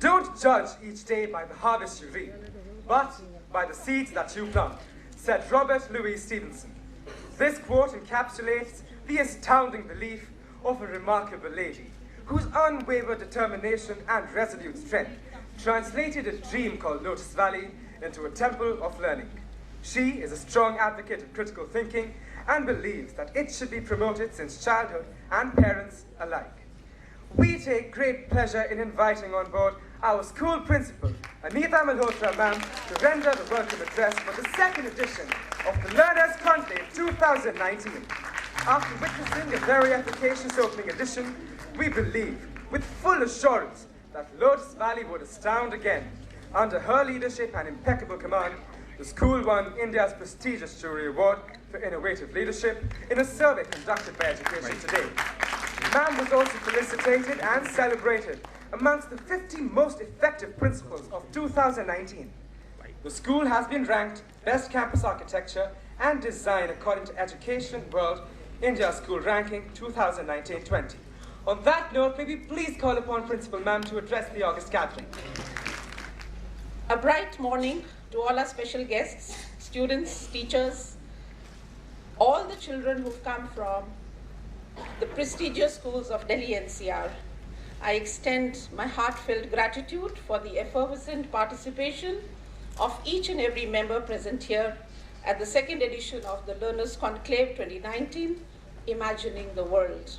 Don't judge each day by the harvest you reap, but by the seeds that you plant, said Robert Louis Stevenson. This quote encapsulates the astounding belief of a remarkable lady whose unwavering determination and resolute strength translated a dream called Lotus Valley into a temple of learning. She is a strong advocate of critical thinking and believes that it should be promoted since childhood and parents alike. We take great pleasure in inviting on board our school principal, Anita Malhotra, ma'am, to render the welcome address for the second edition of the Learners' Conclave 2019. After witnessing a very efficacious opening edition, we believe with full assurance that Lotus Valley would astound again. Under her leadership and impeccable command, the school won India's prestigious jury award for innovative leadership in a survey conducted by Education Today. Ma'am was also felicitated and celebrated amongst the 50 most effective principals of 2019. The school has been ranked Best Campus Architecture and Design according to Education World India School Ranking 2019-20. On that note, may we please call upon Principal Ma'am to address the August gathering. A bright morning to all our special guests, students, teachers, all the children who've come from the prestigious schools of Delhi NCR. I extend my heartfelt gratitude for the effervescent participation of each and every member present here at the second edition of the Learners' Conclave 2019, Imagining the World.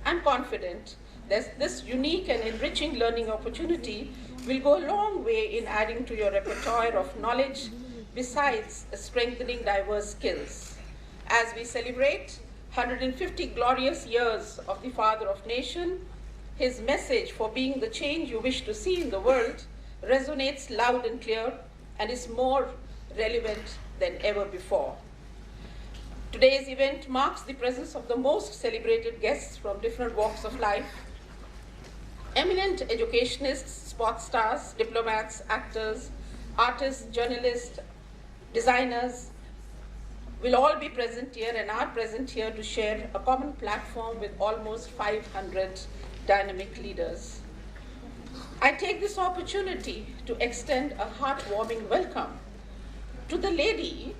I'm confident that this unique and enriching learning opportunity will go a long way in adding to your repertoire of knowledge, besides strengthening diverse skills. As we celebrate 150 glorious years of the Father of Nation, his message for being the change you wish to see in the world resonates loud and clear and is more relevant than ever before. Today's event marks the presence of the most celebrated guests from different walks of life. Eminent educationists, sports stars, diplomats, actors, artists, journalists, designers will all be present here and are present here to share a common platform with almost 500 dynamic leaders. I take this opportunity to extend a heartwarming welcome to the lady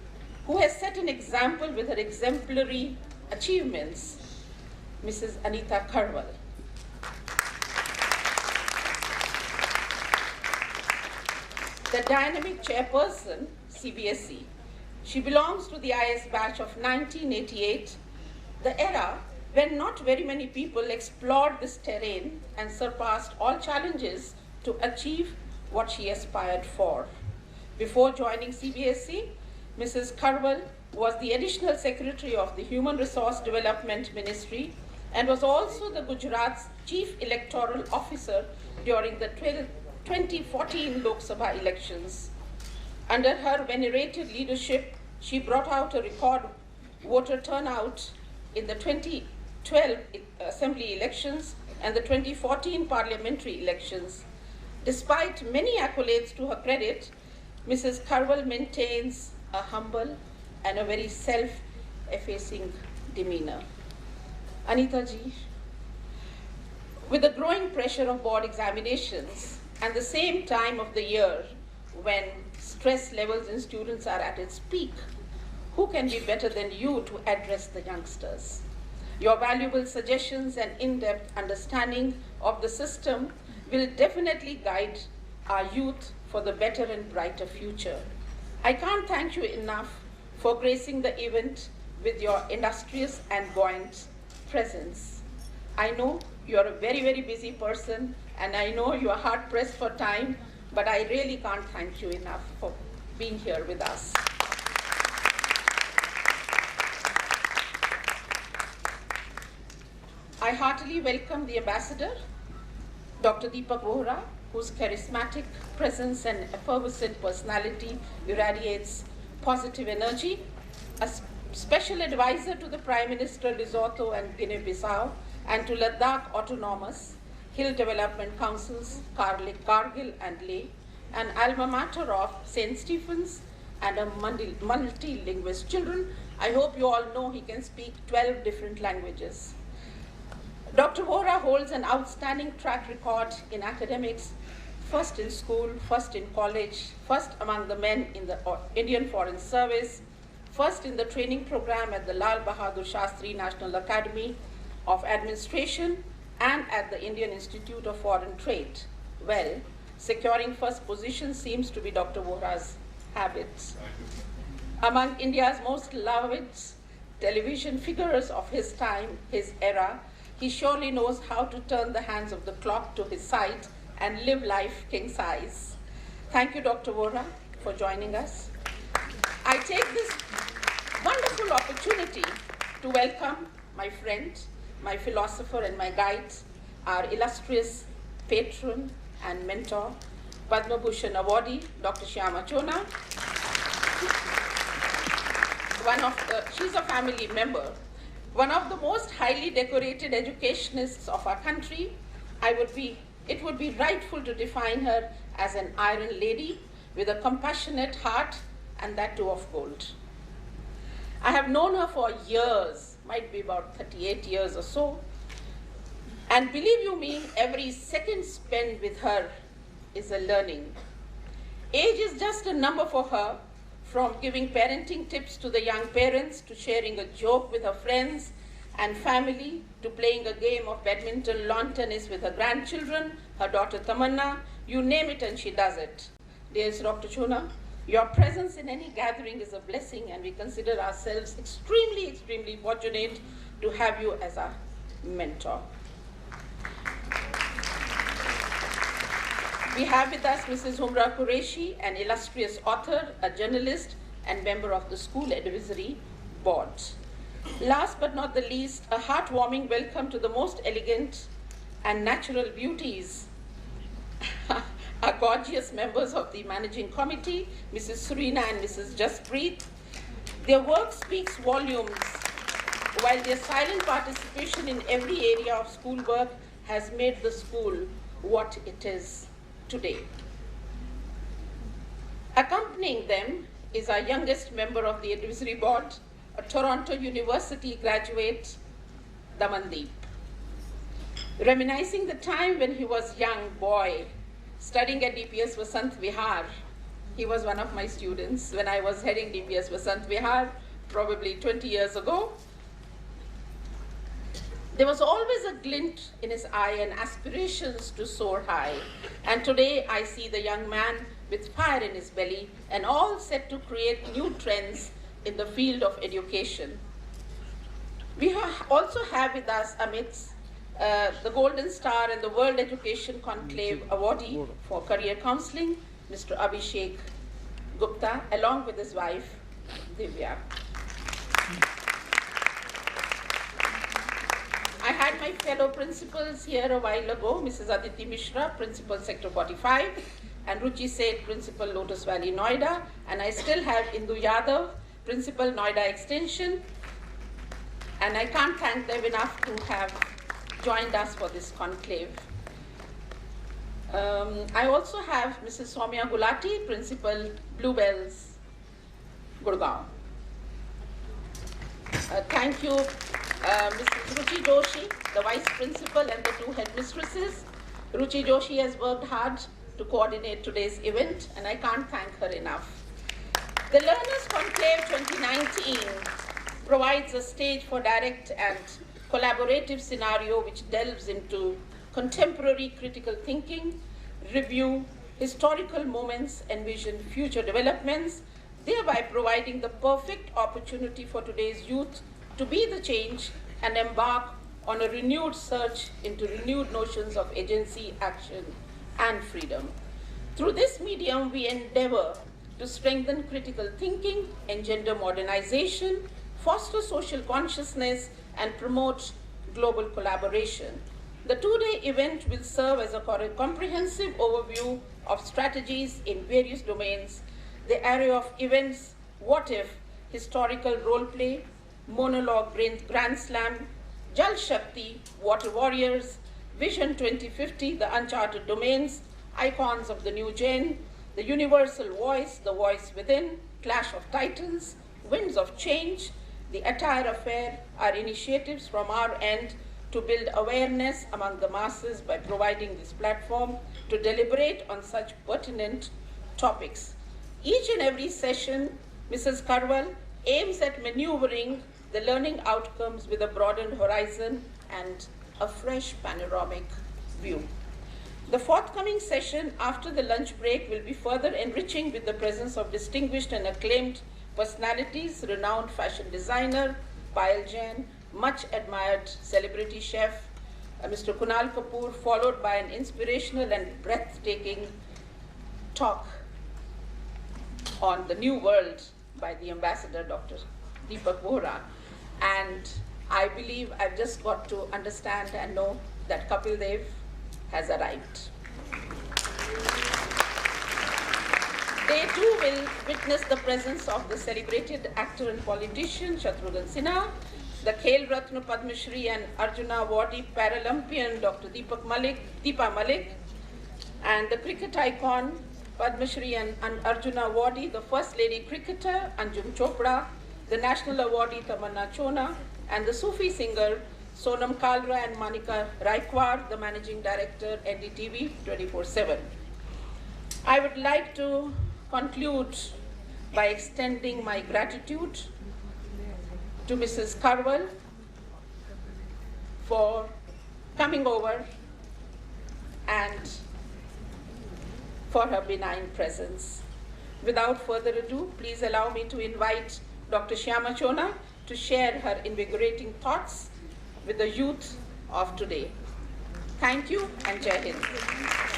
who has set an example with her exemplary achievements, Mrs. Anita Karwal. The dynamic chairperson, CBSE. She belongs to the IS batch of 1988, the era when not very many people explored this terrain and surpassed all challenges to achieve what she aspired for. Before joining CBSE, Mrs. Karwal was the Additional Secretary of the Human Resource Development Ministry and was also the Gujarat's Chief Electoral Officer during the 2014 Lok Sabha elections. Under her venerated leadership, she brought out a record voter turnout in the 2012 Assembly elections and the 2014 parliamentary elections. Despite many accolades to her credit, Mrs. Karwal maintains a humble and a very self-effacing demeanor. Anita ji, with the growing pressure of board examinations and the same time of the year when stress levels in students are at its peak, who can be better than you to address the youngsters? Your valuable suggestions and in-depth understanding of the system will definitely guide our youth for the better and brighter future. I can't thank you enough for gracing the event with your industrious and buoyant presence. I know you're a very, very busy person, and I know you are hard-pressed for time, but I really can't thank you enough for being here with us. I heartily welcome the ambassador, Dr. Deepak Vohra, whose charismatic presence and effervescent personality irradiates positive energy, a special advisor to the Prime Minister Lesotho and Guinea-Bissau, and to Ladakh Autonomous, Hill Development Councils, Kargil and Leh, an alma mater of St. Stephen's, and a multi-linguist. Children, I hope you all know he can speak 12 different languages. Dr. Vohra holds an outstanding track record in academics, first in school, first in college, first among the men in the Indian Foreign Service, first in the training program at the Lal Bahadur Shastri National Academy of Administration and at the Indian Institute of Foreign Trade. Well, securing first position seems to be Dr. Vohra's habit. Among India's most loved television figures of his time, his era, he surely knows how to turn the hands of the clock to his side and live life king size. Thank you, Dr. Vohra, for joining us. I take this wonderful opportunity to welcome my friend, my philosopher and my guide, our illustrious patron and mentor, Padma Bhushan awardee, Dr. Shyama Chona. She's a family member. One of the most highly decorated educationists of our country. It would be rightful to define her as an iron lady with a compassionate heart, and that too of gold. I have known her for years, might be about 38 years or so, and believe you me, every second spent with her is a learning. Age is just a number for her, from giving parenting tips to the young parents, to sharing a joke with her friends and family, to playing a game of badminton, lawn tennis with her grandchildren, her daughter Tamanna, you name it and she does it. Dear Dr. Chona, your presence in any gathering is a blessing, and we consider ourselves extremely, extremely fortunate to have you as our mentor. We have with us Mrs. Humra Qureshi, an illustrious author, a journalist, and member of the School Advisory Board. Last but not the least, a heartwarming welcome to the most elegant and natural beauties, our gorgeous members of the Managing Committee, Mrs. Surina and Mrs. Jaspreet. Their work speaks volumes, while their silent participation in every area of schoolwork has made the school what it is today. Accompanying them is our youngest member of the Advisory Board, a Toronto University graduate, Damandeep. Reminiscing the time when he was a young boy, studying at DPS Vasant Vihar. He was one of my students when I was heading DPS Vasant Vihar, probably 20 years ago. There was always a glint in his eye and aspirations to soar high. And today I see the young man with fire in his belly and all set to create new trends in the field of education. We also have with us amidst the Golden Star and the World Education Conclave awardee for career counseling, Mr. Abhishek Gupta, along with his wife, Divya. I had my fellow principals here a while ago, Mrs. Aditi Mishra, Principal Sector 45, and Ruchi Seth, Principal Lotus Valley, Noida, and I still have Indu Yadav, Principal Noida Extension, and I can't thank them enough to have joined us for this conclave. I also have Mrs. Soumya Gulati, Principal Bluebells, Gurgaon. Thank you, Mrs. Ruchi Joshi, the Vice Principal, and the two headmistresses. Ruchi Joshi has worked hard to coordinate today's event, and I can't thank her enough. The Learners Conclave 2019 provides a stage for direct and collaborative scenario which delves into contemporary critical thinking, review historical moments, envision future developments, thereby providing the perfect opportunity for today's youth to be the change and embark on a renewed search into renewed notions of agency, action, and freedom. Through this medium, we endeavor to strengthen critical thinking, engender modernization, foster social consciousness, and promote global collaboration. The two-day event will serve as a comprehensive overview of strategies in various domains, the area of events, what if, historical role play, monologue grand slam, Jal Shakti, water warriors, Vision 2050, the uncharted domains, icons of the new gen, the universal voice, the voice within, clash of titans, winds of change, the entire affair are initiatives from our end to build awareness among the masses by providing this platform to deliberate on such pertinent topics. Each and every session, Mrs. Karwal aims at maneuvering the learning outcomes with a broadened horizon and a fresh panoramic view. The forthcoming session after the lunch break will be further enriching with the presence of distinguished and acclaimed personalities, renowned fashion designer, Payal Jain, much admired celebrity chef, Mr. Kunal Kapoor, followed by an inspirational and breathtaking talk on the new world by the ambassador, Dr. Deepak Bohra. And I believe I've just got to understand and know that Kapil Dev has arrived. They too will witness the presence of the celebrated actor and politician Shatrughan Sinha, the Khel Ratna Padma Shri and Arjuna awardee Paralympian Dr. Deepa Malik, and the cricket icon Padma Shri and Arjuna awardee, the First Lady cricketer Anjum Chopra, the national awardee Tamanna Chona, and the Sufi singer Sonam Kalra and Manika Raikwar, the managing director NDTV 24/7. I would like to conclude by extending my gratitude to Mrs. Karwal for coming over and for her benign presence. Without further ado, please allow me to invite Dr. Shyama Chona to share her invigorating thoughts with the youth of today. Thank you and Jai Hind.